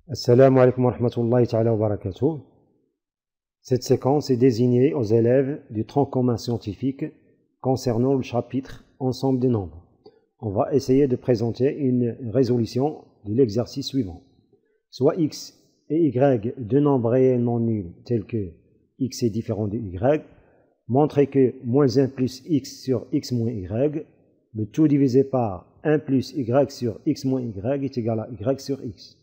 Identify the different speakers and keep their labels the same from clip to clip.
Speaker 1: Assalamu alaikum wa rahmatullahi ta'ala wa barakatuh. Cette séquence est désignée aux élèves du tronc commun scientifique concernant le chapitre Ensemble des nombres. On va essayer de présenter une résolution de l'exercice suivant. Soit x et y, deux nombres réellement nuls tels que x est différent de y, montrez que moins 1 plus x sur x moins y, le tout divisé par 1 plus y sur x moins y est égal à y sur x.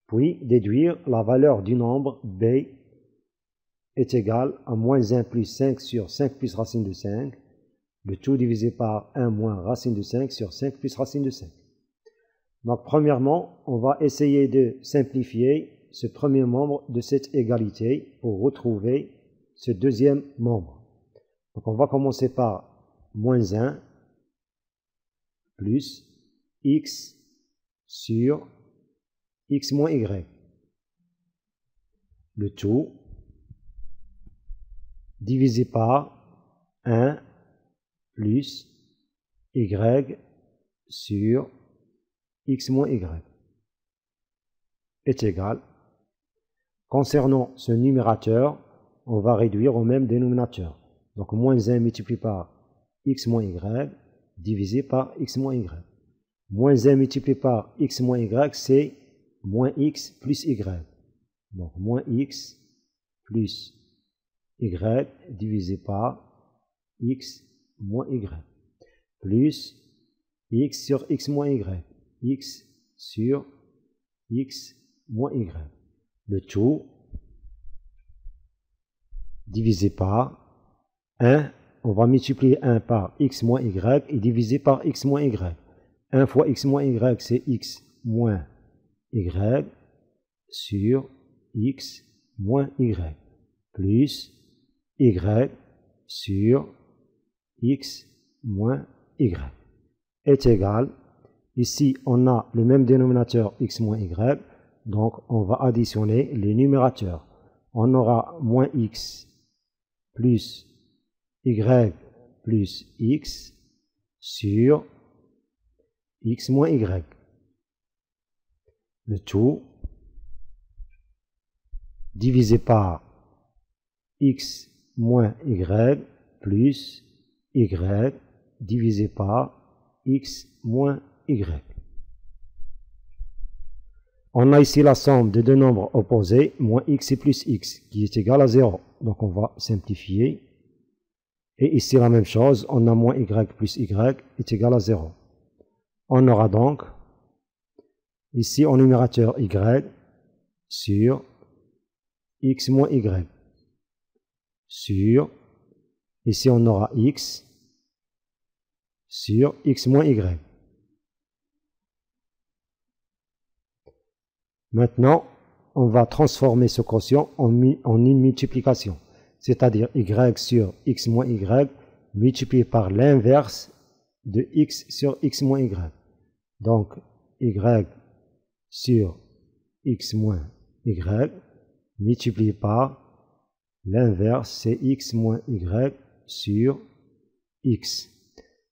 Speaker 1: Puis déduire la valeur du nombre b est égal à moins 1 plus 5 sur 5 plus racine de 5, le tout divisé par 1 moins racine de 5 sur 5 plus racine de 5. Donc premièrement, on va essayer de simplifier ce premier membre de cette égalité pour retrouver ce deuxième membre. Donc on va commencer par moins 1 plus x sur x moins y. Le tout divisé par 1 plus y sur x moins y est égal. Concernant ce numérateur, on va réduire au même dénominateur. Donc moins 1 multiplié par x moins y divisé par x moins y. Moins 1 multiplié par x moins y, c'est moins x plus y. Donc moins x plus y divisé par x moins y. Plus x sur x moins y. X sur x moins y. Le tout divisé par 1. On va multiplier 1 par x moins y et diviser par x moins y. 1 fois x moins y, c'est x moins y sur x moins y. Plus y sur x moins y est égal. Ici, on a le même dénominateur x moins y, donc on va additionner les numérateurs. On aura moins x plus y plus x sur x moins y. Le tout divisé par x moins y plus y divisé par x moins y. On a ici la somme de deux nombres opposés, moins x et plus x, qui est égal à 0. Donc on va simplifier. Et ici la même chose, on a moins y plus y est égal à 0. On aura donc ici en numérateur y sur x moins y sur, ici on aura x sur x moins y. Maintenant, on va transformer ce quotient en une multiplication, c'est-à-dire y sur x moins y multiplié par l'inverse de x sur x moins y. Donc, y sur x moins y multiplié par l'inverse, c'est x moins y sur x.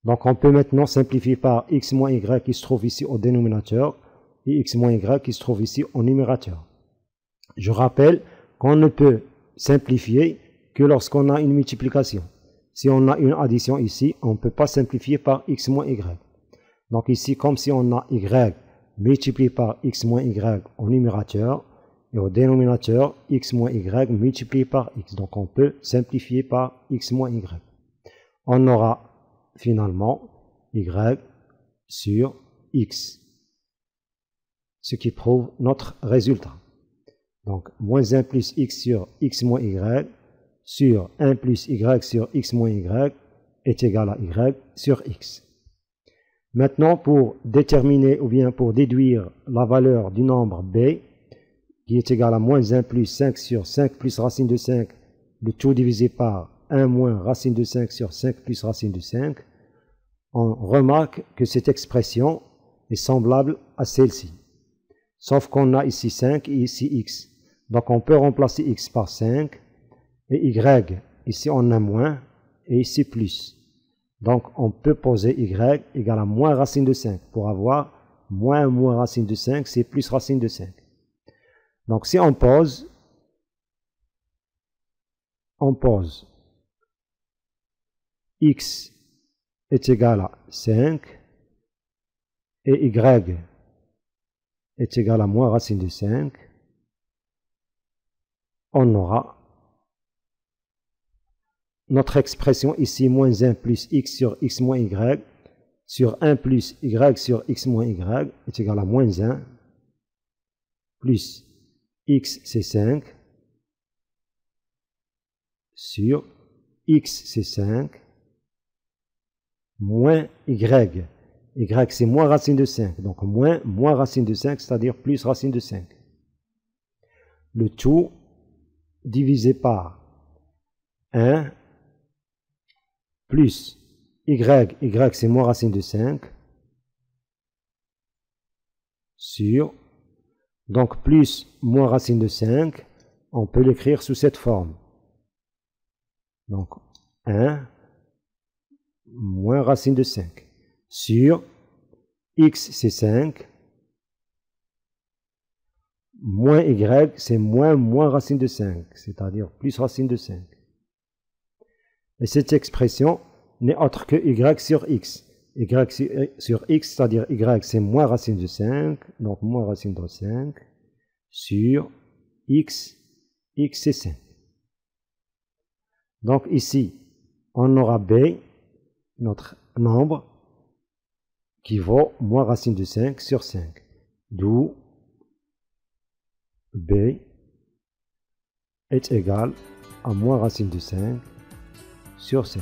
Speaker 1: Donc, on peut maintenant simplifier par x moins y qui se trouve ici au dénominateur et x moins y qui se trouve ici au numérateur. Je rappelle qu'on ne peut simplifier que lorsqu'on a une multiplication. Si on a une addition ici, on ne peut pas simplifier par x moins y. Donc ici, comme si on a y multiplié par x moins y au numérateur, et au dénominateur, x moins y multiplié par x. Donc on peut simplifier par x moins y. On aura finalement y sur x, ce qui prouve notre résultat. Donc moins 1 plus x sur x moins y sur 1 plus y sur x moins y est égal à y sur x. Maintenant, pour déterminer ou bien pour déduire la valeur du nombre b, qui est égal à moins 1 plus 5 sur 5 plus racine de 5, le tout divisé par 1 moins racine de 5 sur 5 plus racine de 5, on remarque que cette expression est semblable à celle-ci. Sauf qu'on a ici 5 et ici x. Donc on peut remplacer x par 5 et y. Ici on a moins et ici plus. Donc on peut poser y égale à moins racine de 5 pour avoir moins racine de 5, c'est plus racine de 5. Donc si on pose x est égal à 5 et y est égal à moins racine de 5, on aura notre expression ici, moins 1 plus x sur x moins y, sur 1 plus y sur x moins y est égal à moins 1, plus x c'est 5, sur x c'est 5, moins y. Y c'est moins racine de 5, donc moins racine de 5, c'est-à-dire plus racine de 5. Le tout divisé par 1 plus y c'est moins racine de 5, sur, donc plus moins racine de 5, on peut l'écrire sous cette forme. Donc 1 moins racine de 5, sur x c'est 5, moins y c'est moins racine de 5, c'est-à-dire plus racine de 5. Et cette expression n'est autre que y sur x. Y sur x, c'est-à-dire y c'est moins racine de 5, donc moins racine de 5, sur x c'est 5. Donc ici, on aura b, notre nombre, qui vaut moins racine de 5 sur 5. D'où b est égal à moins racine de 5 sur 5.